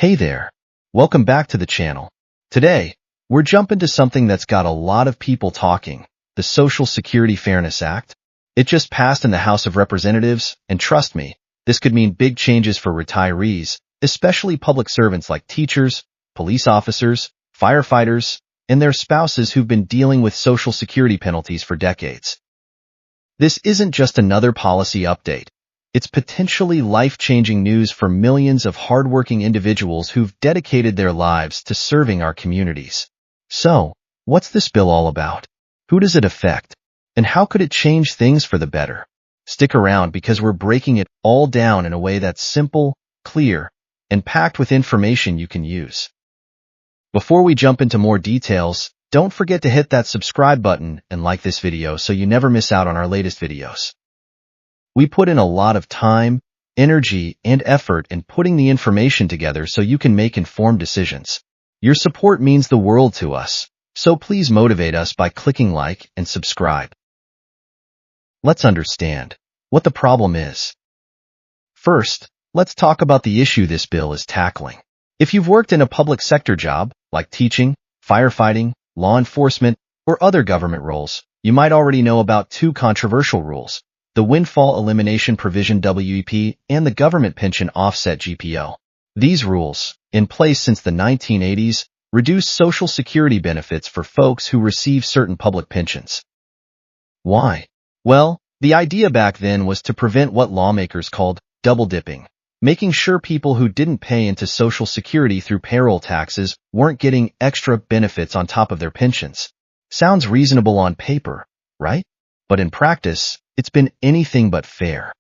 Hey there. Welcome back to the channel. Today, we're jumping to something that's got a lot of people talking, the Social Security Fairness Act. It just passed in the House of Representatives, and trust me, this could mean big changes for retirees, especially public servants like teachers, police officers, firefighters, and their spouses who've been dealing with Social Security penalties for decades. This isn't just another policy update. It's potentially life-changing news for millions of hardworking individuals who've dedicated their lives to serving our communities. So, what's this bill all about? Who does it affect? And how could it change things for the better? Stick around because we're breaking it all down in a way that's simple, clear, and packed with information you can use. Before we jump into more details, don't forget to hit that subscribe button and like this video so you never miss out on our latest videos. We put in a lot of time, energy, and effort in putting the information together so you can make informed decisions. Your support means the world to us, so please motivate us by clicking like and subscribe. Let's understand what the problem is. First, let's talk about the issue this bill is tackling. If you've worked in a public sector job, like teaching, firefighting, law enforcement, or other government roles, you might already know about two controversial rules: the Windfall Elimination Provision WEP and the Government Pension Offset GPO. These rules, in place since the 1980s, reduce Social Security benefits for folks who receive certain public pensions. Why? Well, the idea back then was to prevent what lawmakers called double dipping, making sure people who didn't pay into Social Security through payroll taxes weren't getting extra benefits on top of their pensions. Sounds reasonable on paper, right? But in practice, it's been anything but fair.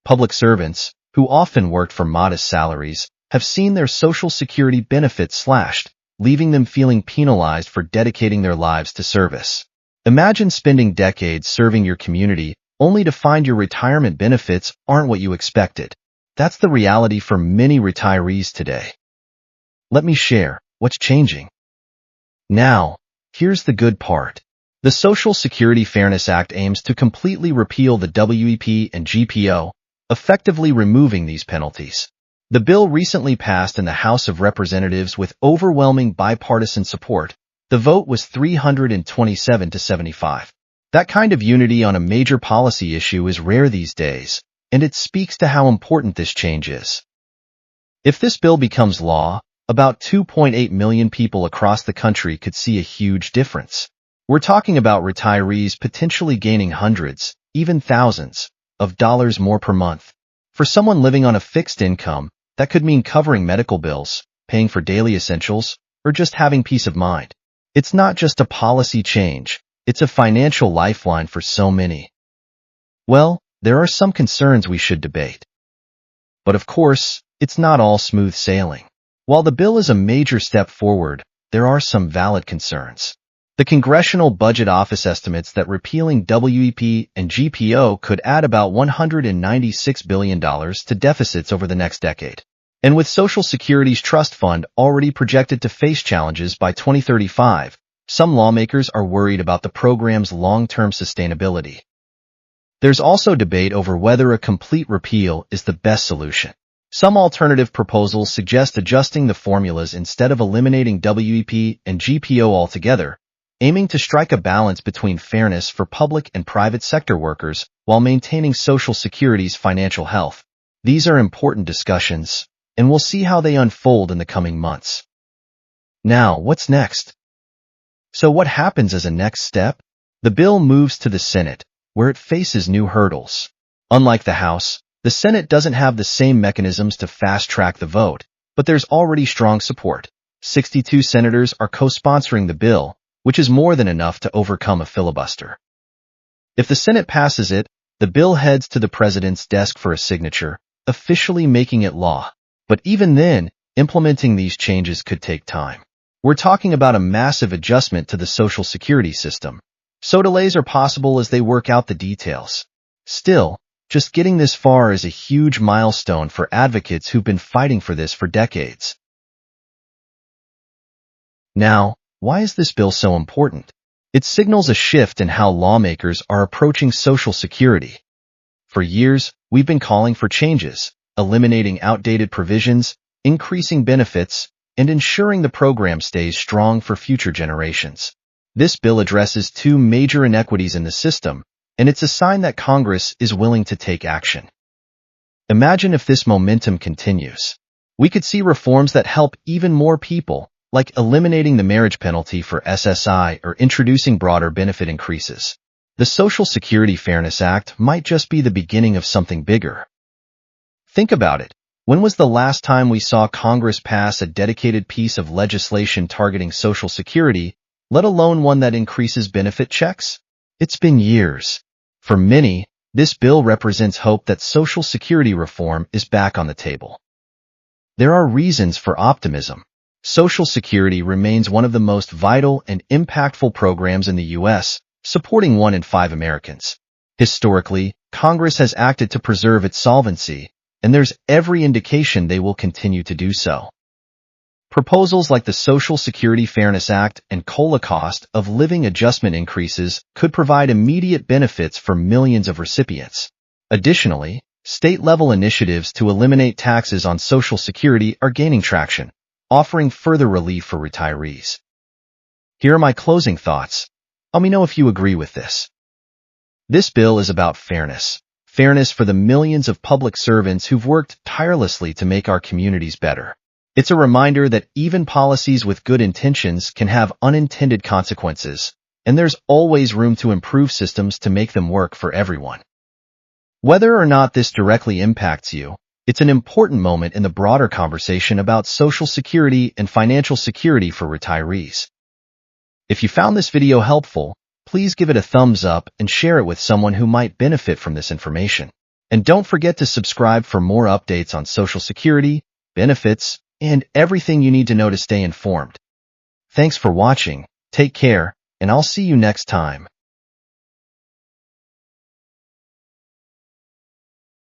Public servants, who often worked for modest salaries, have seen their Social Security benefits slashed, leaving them feeling penalized for dedicating their lives to service. Imagine spending decades serving your community only to find your retirement benefits aren't what you expected. That's the reality for many retirees today. Let me share what's changing. Now, here's the good part. The Social Security Fairness Act aims to completely repeal the WEP and GPO, effectively removing these penalties. The bill recently passed in the House of Representatives with overwhelming bipartisan support. The vote was 327 to 75. That kind of unity on a major policy issue is rare these days, and it speaks to how important this change is. If this bill becomes law, about 2.8 million people across the country could see a huge difference. We're talking about retirees potentially gaining hundreds, even thousands, of dollars more per month. For someone living on a fixed income, that could mean covering medical bills, paying for daily essentials, or just having peace of mind. It's not just a policy change, it's a financial lifeline for so many. Well, there are some concerns we should debate. But of course, it's not all smooth sailing. While the bill is a major step forward, there are some valid concerns. The Congressional Budget Office estimates that repealing WEP and GPO could add about $196 billion to deficits over the next decade. And with Social Security's trust fund already projected to face challenges by 2035, some lawmakers are worried about the program's long-term sustainability. There's also debate over whether a complete repeal is the best solution. Some alternative proposals suggest adjusting the formulas instead of eliminating WEP and GPO altogether, aiming to strike a balance between fairness for public and private sector workers while maintaining Social Security's financial health. These are important discussions, and we'll see how they unfold in the coming months. Now, what's next? So what happens as a next step? The bill moves to the Senate, where it faces new hurdles. Unlike the House, the Senate doesn't have the same mechanisms to fast-track the vote, but there's already strong support. 62 senators are co-sponsoring the bill, which is more than enough to overcome a filibuster. If the Senate passes it, the bill heads to the president's desk for a signature, officially making it law. But even then, implementing these changes could take time. We're talking about a massive adjustment to the Social Security system, so delays are possible as they work out the details. Still, just getting this far is a huge milestone for advocates who've been fighting for this for decades. Now, why is this bill so important? It signals a shift in how lawmakers are approaching Social Security. For years, we've been calling for changes, eliminating outdated provisions, increasing benefits, and ensuring the program stays strong for future generations. This bill addresses two major inequities in the system, and it's a sign that Congress is willing to take action. Imagine if this momentum continues. We could see reforms that help even more people, like eliminating the marriage penalty for SSI or introducing broader benefit increases. The Social Security Fairness Act might just be the beginning of something bigger. Think about it. When was the last time we saw Congress pass a dedicated piece of legislation targeting Social Security, let alone one that increases benefit checks? It's been years. For many, this bill represents hope that Social Security reform is back on the table. There are reasons for optimism. Social Security remains one of the most vital and impactful programs in the U.S., supporting 1 in 5 Americans. Historically, Congress has acted to preserve its solvency, and there's every indication they will continue to do so. Proposals like the Social Security Fairness Act and COLA cost of living adjustment increases could provide immediate benefits for millions of recipients. Additionally, state-level initiatives to eliminate taxes on Social Security are gaining traction, offering further relief for retirees. Here are my closing thoughts. Let me know if you agree with this. This bill is about fairness. Fairness for the millions of public servants who've worked tirelessly to make our communities better. It's a reminder that even policies with good intentions can have unintended consequences, and there's always room to improve systems to make them work for everyone. Whether or not this directly impacts you, it's an important moment in the broader conversation about Social Security and financial security for retirees. If you found this video helpful, please give it a thumbs up and share it with someone who might benefit from this information. And don't forget to subscribe for more updates on Social Security, benefits, and everything you need to know to stay informed. Thanks for watching, take care, and I'll see you next time.